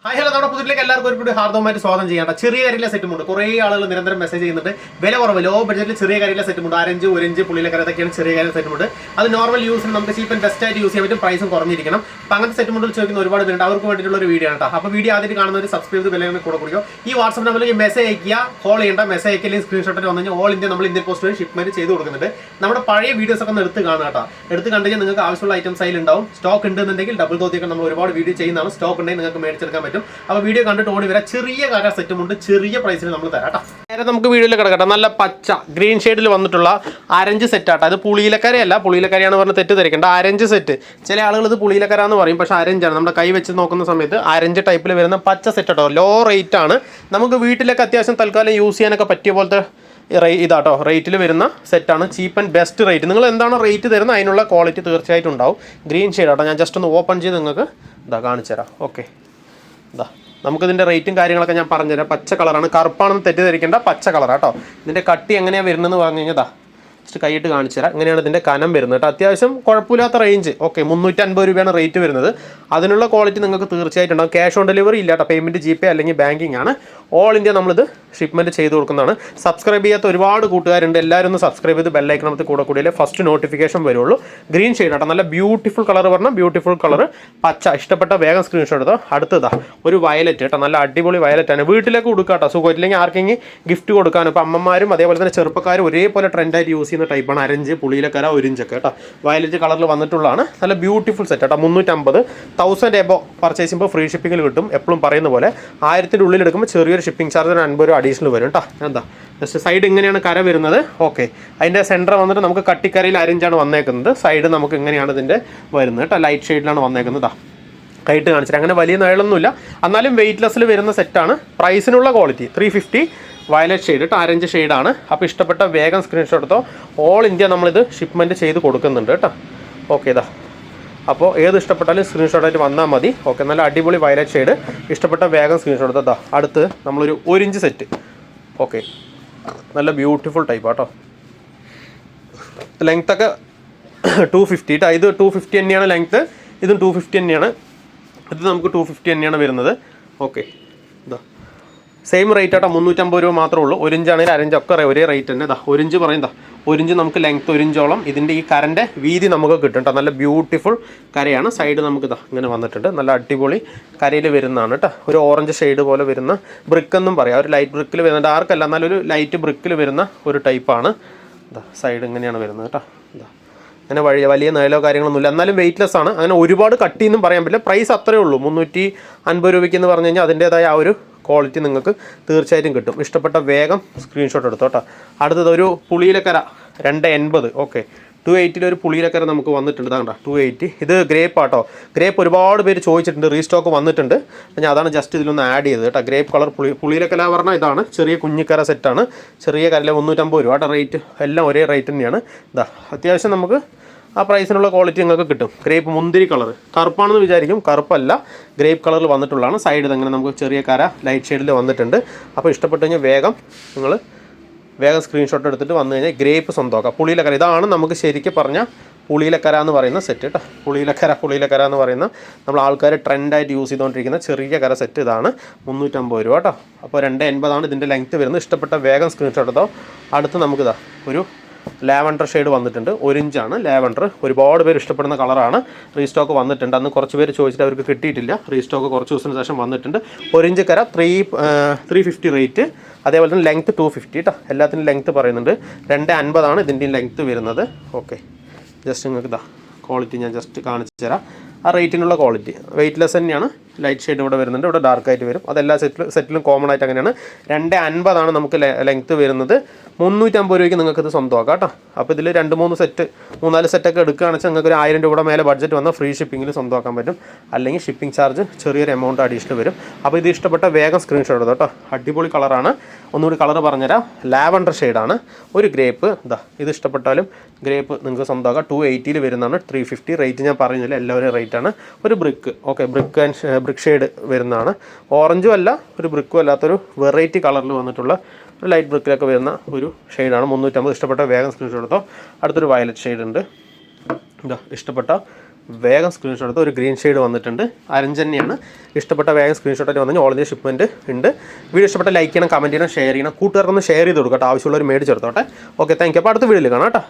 Hi hello നമ്മുടെ പുതിയതിലേക്ക് എല്ലാവർക്കും ഒരു ഹാർദവമായിട്ട് സ്വാഗതം ചെയ്യാം. ചെറിയ കരിയിലെ സെറ്റുമുണ്ട്. കുറേ ആളുകൾ നിരന്തരം മെസ്സേജ് ചെയ്യുന്നുണ്ട്. വില കുറവ് ലോ ബഡ്ജറ്റിൽ ചെറിയ കരിയിലെ സെറ്റുമുണ്ട്. 5 1 പുള്ളിയിലക്കര അതൊക്കെയാണ് ചെറിയ കരിയിലെ സെറ്റുമുണ്ട്. അത് നോർമൽ യൂസിന് നമുക്ക് ചീപ്പ് ആൻഡ് ബെസ്റ്റ് ആയിട്ട് യൂസ് ചെയ്യാൻ പറ്റും. പ്രൈസും കുറഞ്ഞിരിക്കണം. അപ്പോൾ അങ്ങനത്തെ സെറ്റുമുണ്ടിൽ ചോദിക്കുന്ന ഒരുപാട് പേരുണ്ട്. അവർക്ക് വേണ്ടിയിട്ടുള്ള ഒരു വീഡിയോ ആണ് കേട്ടോ. അപ്പോൾ വീഡിയോ ആദ്യമായിട്ട് കാണുന്നവർ സബ്സ്ക്രൈബ് ചെയ്ത് വിലകൾ കൂടെ കുടിക്കും. ഈ വാട്സ്ആപ്പ് നമ്പറിൽ മെസ്സേജ് അയക്കുക, കോൾ ചെയ്യേണ്ട. മെസ്സേജ് അയക്കല്ലെങ്കിൽ സ്ക്രീൻഷോട്ടിൽ വന്നു കഴിഞ്ഞാൽ ഓൾ ഇന്ത്യ നമ്മൾ ഇന്ത്യൻ പോസ്റ്റ് വഴി ഷിപ്മെന്റ് ചെയ്ത് കൊടുക്കുന്നുണ്ട്. നമ്മുടെ പഴയ വീഡിയോസ് ഒക്കെ ഒന്ന് എടുത്ത് കാണുക കേട്ടോ. എടുത്ത് കണ്ടുകഴിഞ്ഞാൽ നിങ്ങൾക്ക് ആവശ്യമുള്ള ഐറ്റംസ് അതിൽ ഉണ്ടാവും. സ്റ്റോക്ക് ഉണ്ടെന്നുണ്ടെങ്കിൽ ഡബിൾ തോത്തിയൊക്കെ നമ്മൾ ഒരുപാട് വീഡിയോ ചെയ്യുന്നതാണ്. സ്റ്റോക്ക് ഉണ്ടെങ്കിൽ നിങ്ങൾക്ക് മേടിച്ചെടുക്കാൻ പറ്റും. അപ്പോൾ വീഡിയോ കണ്ടിട്ട് ഓടി വരാം. ചെറിയ കാര സെറ്റുമുണ്ട്. ചെറിയ പ്രൈസിൽ നമ്മൾ തരാം കേട്ടോ. നേരെ നമുക്ക് വീഡിയോയിൽ കിടക്കട്ടെ. നല്ല പച്ച ഗ്രീൻ ഷെയ്ഡിൽ വന്നിട്ടുള്ള അരഞ്ച് സെറ്റാട്ടോ. അത് പുളിയിലക്കരയല്ല, പുളിയിലക്കരയാണ് പറഞ്ഞ് തെറ്റ് ധരിക്കേണ്ട. അരഞ്ച് സെറ്റ്. ചില ആളുകൾ ഇത് പുളിയിലക്കര എന്ന് പറയും, പക്ഷേ അരഞ്ചാണ്. നമ്മുടെ കൈ വെച്ച് നോക്കുന്ന സമയത്ത് അരഞ്ച് ടൈപ്പിൽ വരുന്ന പച്ച സെറ്റ് കേട്ടോ. ലോ റേറ്റ് ആണ്. നമുക്ക് വീട്ടിലൊക്കെ അത്യാവശ്യം തൽക്കാലം യൂസ് ചെയ്യാനൊക്കെ പറ്റിയ പോലത്തെ ഇതാട്ടോ റേറ്റിൽ വരുന്ന സെറ്റാണ്. ചീപ്പ് ആൻഡ് ബെസ്റ്റ് റേറ്റ്. നിങ്ങൾ എന്താണ് റേറ്റ് തരുന്നത് അതിനുള്ള ക്വാളിറ്റി തീർച്ചയായിട്ടും ഉണ്ടാവും. ഗ്രീൻ ഷെയ്ഡ് ആട്ടോ. ഞാൻ ജസ്റ്റ് ഒന്ന് ഓപ്പൺ ചെയ്ത് നിങ്ങൾക്ക് ഇതാ കാണിച്ചു തരാം. ഓക്കെ, ഇതാ നമുക്കിതിൻ്റെ റേറ്റും കാര്യങ്ങളൊക്കെ ഞാൻ പറഞ്ഞുതരാം. പച്ച കളറാണ്, കറുപ്പാണെന്ന് തെറ്റിദ്ധരിക്കേണ്ട. പച്ച കളറാട്ടോ. ഇതിൻ്റെ കട്ടി എങ്ങനെയാണ് വരുന്നതെന്ന് പറഞ്ഞു കഴിഞ്ഞാൽ ഇതാ ജസ്റ്റ് കൈയിട്ട് കാണിച്ചു തരാം. ഇങ്ങനെയാണ് ഇതിൻ്റെ കനം വരുന്നത് കേട്ടോ. അത്യാവശ്യം കുഴപ്പമില്ലാത്ത റേഞ്ച്. ഓക്കെ, 350 രൂപയാണ് റേറ്റ് വരുന്നത്. അതിനുള്ള ക്വാളിറ്റി നിങ്ങൾക്ക് തീർച്ചയായിട്ടും ഉണ്ടാകും. ക്യാഷ് ഓൺ ഡെലിവറി ഇല്ല കേട്ടോ. പേയ്മെൻറ്റ് GPay അല്ലെങ്കിൽ ബാങ്കിങ് ആണ്. ഓൾ ഇന്ത്യ നമ്മളിത് ഷിപ്മെൻറ്റ് ചെയ്ത് കൊടുക്കുന്നതാണ്. സബ്സ്ക്രൈബ് ചെയ്യാത്ത ഒരുപാട് കൂട്ടുകാരുണ്ട്. എല്ലാവരും ഒന്ന് സബ്സ്ക്രൈബ് ചെയ്ത് ബെല്ലൈക്കണത്ത് കൂടിയാലേ ഫസ്റ്റ് നോട്ടിഫിക്കേഷൻ വരുള്ളൂ. ഗ്രീൻ ഷെയ്ഡ് കേട്ടോ. നല്ല ബ്യൂട്ടിഫുൾ കളർ പറഞ്ഞാൽ ബ്യൂട്ടിഫുൾ കളർ. പച്ച ഇഷ്ടപ്പെട്ട വേഗം സ്ക്രീൻഷോട്ട് എടുത്തോ. അടുത്തതാ ഒരു വയലറ്റ് കേട്ടോ. നല്ല അടിപൊളി വയലറ്റാണ്. വീട്ടിലേക്ക് കൊടുക്കുക കേട്ടോ. സുഖമില്ലെങ്കിൽ ആർക്കെങ്കിലും ഗിഫ്റ്റ് കൊടുക്കാനും. ഇപ്പോൾ അമ്മമാരും അതേപോലെ തന്നെ ചെറുപ്പക്കാരും ഒരേപോലെ ട്രെൻഡായിട്ട് യൂസ് ചെയ്യുന്ന ടൈപ്പാണ്. അരഞ്ച് പുളിയിലക്കര ഒരിഞ്ചൊക്കെ കേട്ടോ. വയലറ്റ് കളറിൽ വന്നിട്ടുള്ളതാണ്. നല്ല ബ്യൂട്ടിഫുൾ സെറ്റ് കേട്ടോ. 350 1000 എബോ പർച്ചേസ് ചെയ്യുമ്പോൾ ഫ്രീ ഷിപ്പിങ്ങിൽ കിട്ടും. എപ്പോഴും പറയുന്ന പോലെ 1000 ഉള്ളിൽ എടുക്കുമ്പോൾ ചെറിയൊരു ഷിപ്പിംഗ് ചാർജ് 50 രൂപ അഡീഷണൽ വരും കേട്ടോ. എന്താ ജസ്റ്റ് സൈഡ് ഇങ്ങനെയാണ് കര വരുന്നത്. ഓക്കെ, അതിൻ്റെ സെൻറ്റർ വന്നിട്ട് നമുക്ക് കട്ടിക്കരയിൽ അരഞ്ചാണ് വന്നേക്കുന്നത്. സൈഡ് നമുക്ക് ഇങ്ങനെയാണ് ഇതിൻ്റെ വരുന്നത് കേട്ടോ. ലൈറ്റ് ഷെയ്ഡിലാണ് വന്നേക്കുന്നത്. കൈയിട്ട് കാണിച്ചിട്ട് അങ്ങനെ വലിയ നീളമൊന്നുമില്ല. എന്നാലും വെയ്റ്റ്ലെസ്സിൽ വരുന്ന സെറ്റാണ്. പ്രൈസിനുള്ള ക്വാളിറ്റി 350. വയലറ്റ് ഷെയ്ഡ് കേട്ടോ. അരഞ്ച് ഷെയ്ഡാണ്. അപ്പോൾ ഇഷ്ടപ്പെട്ട വേഗം സ്ക്രീൻഷോട്ട് എടുത്തോ. ഓൾ ഇന്ത്യ നമ്മളിത് ഷിപ്മെൻറ്റ് ചെയ്ത് കൊടുക്കുന്നുണ്ട് കേട്ടോ. ഓക്കെ, ഇതാ അപ്പോൾ ഏത് ഇഷ്ടപ്പെട്ടാലും സ്ക്രീൻഷോട്ടായിട്ട് വന്നാൽ മതി. ഓക്കെ, നല്ല അടിപൊളി വയലറ്റ് ഷെയ്ഡ്. ഇഷ്ടപ്പെട്ട വേഗം സ്ക്രീൻഷോട്ട് എടുത്തോ. അടുത്ത് നമ്മളൊരു 1 ഇഞ്ച് സെറ്റ്. ഓക്കെ, നല്ല ബ്യൂട്ടിഫുൾ ടൈപ്പ് കേട്ടോ. ലെങ്ത്തൊക്കെ 250 കേട്ടോ. ഇത് 250 തന്നെയാണ് ലെങ്ത്ത്. ഇതും 250 തന്നെയാണ്. ഇത് നമുക്ക് 250 തന്നെയാണ് വരുന്നത്. ഓക്കെ, ഇതാ സെയിം റേറ്റ് ആട്ടോ. 350 രൂപ മാത്രമേ ഉള്ളൂ. 1 ഇഞ്ചാണെങ്കിൽ അരഞ്ചൊക്കെ ഒരേ റേറ്റ് തന്നെ. ഇതാ 1 ഇഞ്ച് പറയുന്നതാ 1 ഇഞ്ച് നമുക്ക് ലെങ്ത്ത് 1 ഇഞ്ചോളം. ഇതിൻ്റെ ഈ കരൻ്റെ വീതി നമുക്ക് കിട്ടും കേട്ടോ. നല്ല ബ്യൂട്ടിഫുൾ കരയാണ്. സൈഡ് നമുക്ക് ഇതാ ഇങ്ങനെ വന്നിട്ടുണ്ട്. നല്ല അടിപൊളി കരയിൽ വരുന്നതാണ് കേട്ടോ. ഒരു ഓറഞ്ച് ഷെയ്ഡ് പോലെ വരുന്ന ബ്രിക്ക് എന്നും പറയാം. ഒരു ലൈറ്റ് ബ്രിക്കിൽ വരുന്ന, ഡാർക്കല്ല എന്നാലും ഒരു ലൈറ്റ് ബ്രിക്കിൽ വരുന്ന ഒരു ടൈപ്പാണ്. ഇതാ സൈഡ് ഇങ്ങനെയാണ് വരുന്നത് കേട്ടോ. ഇതാ അങ്ങനെ വലിയ നീളമോ കാര്യങ്ങളൊന്നുമില്ല. എന്നാലും വെയ്റ്റ്ലെസ് ആണ്. അങ്ങനെ ഒരുപാട് കട്ടിയൊന്നും പറയാൻ പറ്റില്ല. പ്രൈസ് അത്രയേ ഉള്ളൂ. 350 രൂപയ്ക്ക് എന്ന് പറഞ്ഞു കഴിഞ്ഞാൽ അതിൻ്റേതായ ആ ഒരു ക്വാളിറ്റി നിങ്ങൾക്ക് തീർച്ചയായിട്ടും കിട്ടും. ഇഷ്ടപ്പെട്ട വേഗം സ്ക്രീൻഷോട്ട് എടുത്തോ കേട്ടോ. അടുത്തത് ഒരു പുളിയിലക്കര 280. ഓക്കെ, 280 ഒരു പുളിയിലക്കര നമുക്ക് വന്നിട്ടുണ്ട്. ഇതാ 280. ഇത് ഗ്രേപ്പ് ആട്ടോ. ഗ്രേപ്പ് ഒരുപാട് പേര് ചോദിച്ചിട്ടുണ്ട്. റീസ്റ്റോക്ക് വന്നിട്ടുണ്ട്. ഞാൻ അതാണ് ജസ്റ്റ് ഇതിലൊന്ന് ആഡ് ചെയ്തത് കേട്ടോ. ഗ്രേപ്പ് കളർ പുളിയിലക്കര പറഞ്ഞാൽ ഇതാണ്. ചെറിയ കുഞ്ഞിക്കര സെറ്റാണ്. ചെറിയ കരയിലെ 350 രൂപ കേട്ടോ. റേറ്റ് എല്ലാം ഒരേ റേറ്റ് തന്നെയാണ്. ഇതാ അത്യാവശ്യം നമുക്ക് ആ പ്രൈസിനുള്ള ക്വാളിറ്റി നിങ്ങൾക്ക് കിട്ടും. ഗ്രേപ്പ് മുന്തിരി കളർ. കറുപ്പാണെന്ന് വിചാരിക്കും, കറുപ്പല്ല. ഗ്രേപ്പ് കളറിൽ വന്നിട്ടുള്ളതാണ്. സൈഡ് അങ്ങനെ നമുക്ക് ചെറിയ കര ലൈറ്റ് ഷെയ്ഡിൽ വന്നിട്ടുണ്ട്. അപ്പോൾ ഇഷ്ടപ്പെട്ട് കഴിഞ്ഞാൽ വേഗം സ്ക്രീൻഷോട്ട് എടുത്തിട്ട് വന്നു കഴിഞ്ഞാൽ ഗ്രേപ്പ് സ്വന്തമാക്കാം. പുളിയിലക്കര ഇതാണ് നമുക്ക് ശരിക്കും പറഞ്ഞാൽ പുളിയിലക്കര എന്ന് പറയുന്ന സെറ്റ് കേട്ടോ. പുളിയിലക്കര എന്ന് പറയുന്ന നമ്മൾ ആൾക്കാർ ട്രെൻഡായിട്ട് യൂസ് ചെയ്തുകൊണ്ടിരിക്കുന്ന ചെറിയ കര സെറ്റ് ഇതാണ്. 350 രൂപ കേട്ടോ. അപ്പോൾ 280 ഇതിൻ്റെ ലെങ്ത്ത് വരുന്നത്. ഇഷ്ടപ്പെട്ട വേഗം സ്ക്രീൻഷോട്ട് എടുത്തോ. അടുത്ത് നമുക്കിതാ ഒരു ലാവൻഡർ ഷെയ്ഡ് വന്നിട്ടുണ്ട്. 1 ഇഞ്ചാണ് ലാവൻഡർ. ഒരുപാട് പേര് ഇഷ്ടപ്പെടുന്ന കളറാണ്. റീസ്റ്റോക്ക് വന്നിട്ടുണ്ട്. അന്ന് കുറച്ച് പേര് ചോദിച്ചിട്ട് അവർക്ക് കിട്ടിയിട്ടില്ല. റീസ്റ്റോക്ക് കുറച്ച് ദിവസത്തിന് ശേഷം വന്നിട്ടുണ്ട്. 1 ഇഞ്ച് കര 350 റേറ്റ്. അതേപോലെ തന്നെ ലെങ്ത്ത് 250 കേട്ടോ. എല്ലാത്തിനും ലെങ്ത്ത് പറയുന്നുണ്ട്. 250 ഇതിൻ്റെയും ലെങ്ത്ത് വരുന്നത്. ഓക്കെ, ജസ്റ്റ് നിങ്ങൾക്ക് ഇതാ ക്വാളിറ്റി ഞാൻ ജസ്റ്റ് കാണിച്ചു തരാം. ആ റേറ്റിനുള്ള ക്വാളിറ്റി വെയ്റ്റ്ലെസ് തന്നെയാണ്. ലൈറ്റ് ഷെയ്ഡ് ഇവിടെ വരുന്നുണ്ട്. ഇവിടെ ഡാർക്കായിട്ട് വരും. അതെല്ലാ സെറ്റിലും കോമൺ ആയിട്ട് അങ്ങനെയാണ്. 250 നമുക്ക് ലെങ്ത്ത് വരുന്നത്. 350 രൂപയ്ക്ക് നിങ്ങൾക്കിത് സ്വന്തമാക്കാം കേട്ടോ. അപ്പോൾ ഇതിൽ 2-3 സെറ്റ് 3-4 സെറ്റൊക്കെ എടുക്കുകയാണെന്ന് വെച്ചാൽ നിങ്ങൾക്ക് ഒരു 1000 രൂപയുടെ മേലെ ബഡ്ജറ്റ് വന്നാൽ ഫ്രീ ഷിപ്പിങ്ങിൽ സ്വന്തമാക്കാൻ പറ്റും. അല്ലെങ്കിൽ ഷിപ്പിംഗ് ചാർജ് ചെറിയൊരു എമൗണ്ട് അഡീഷണൽ വരും. അപ്പോൾ ഇത് ഇഷ്ടപ്പെട്ട വേഗം സ്ക്രീൻഷോട്ട് എടുത്തോ കേട്ടോ. അടിപൊളി കളറാണ്. ഒന്നുകൂടി കളർ പറഞ്ഞുതരാം. ലാവൻഡർ ഷെയ്ഡാണ്. ഒരു ഗ്രേപ്പ്. ഇതാ ഇത് ഇഷ്ടപ്പെട്ടാലും ഗ്രേപ്പ് നിങ്ങൾക്ക് സ്വന്തമാക്കാം. 280 വരുന്നതാണ്. 350 റേറ്റ് ഞാൻ പറയുന്നില്ല. എല്ലാവരും റേറ്റാണ്. ഒരു ബ്രിക്ക്. ഓക്കെ, ബ്രിക്ക് ഷെയ്ഡ് വരുന്നതാണ്. ഓറഞ്ചും അല്ല ഒരു ബ്രിക്കും അല്ലാത്തൊരു വെറൈറ്റി കളറിൽ വന്നിട്ടുള്ള ഒരു ലൈറ്റ് ബ്രിക്കിലൊക്കെ വരുന്ന ഒരു ഷെയ്ഡാണ്. 350 ഇഷ്ടപ്പെട്ട വേഗം സ്ക്രീൻഷോട്ട് എടുത്തോ. അടുത്തൊരു വയലറ്റ് ഷെയ്ഡ് ഉണ്ട്. ഇതാ ഇഷ്ടപ്പെട്ട വേഗം സ്ക്രീൻഷോട്ട് എടുത്ത്. ഒരു ഗ്രീൻ ഷെയ്ഡ് വന്നിട്ടുണ്ട്, അരഞ്ച് തന്നെയാണ്. ഇഷ്ടപ്പെട്ട വേഗം സ്ക്രീൻഷോട്ടായിട്ട് വന്നു. ഓൾ ഇന്ത്യ ഷിപ്മെൻറ്റ് ഉണ്ട്. വീഡിയോ ഇഷ്ടപ്പെട്ട ലൈക്ക് ചെയ്യണം, കമൻറ്റ് ചെയ്യണം, ഷെയർ ചെയ്യണം. കൂട്ടുകാർക്കൊന്ന് ഷെയർ ചെയ്ത് കൊടുക്കട്ടെ, ആവശ്യമുള്ളവർ മേടിച്ചെടുത്തോട്ടെ. Okay, thank you. അപ്പോൾ അടുത്ത വീഡിയോയിൽ കാണാം കേട്ടോ.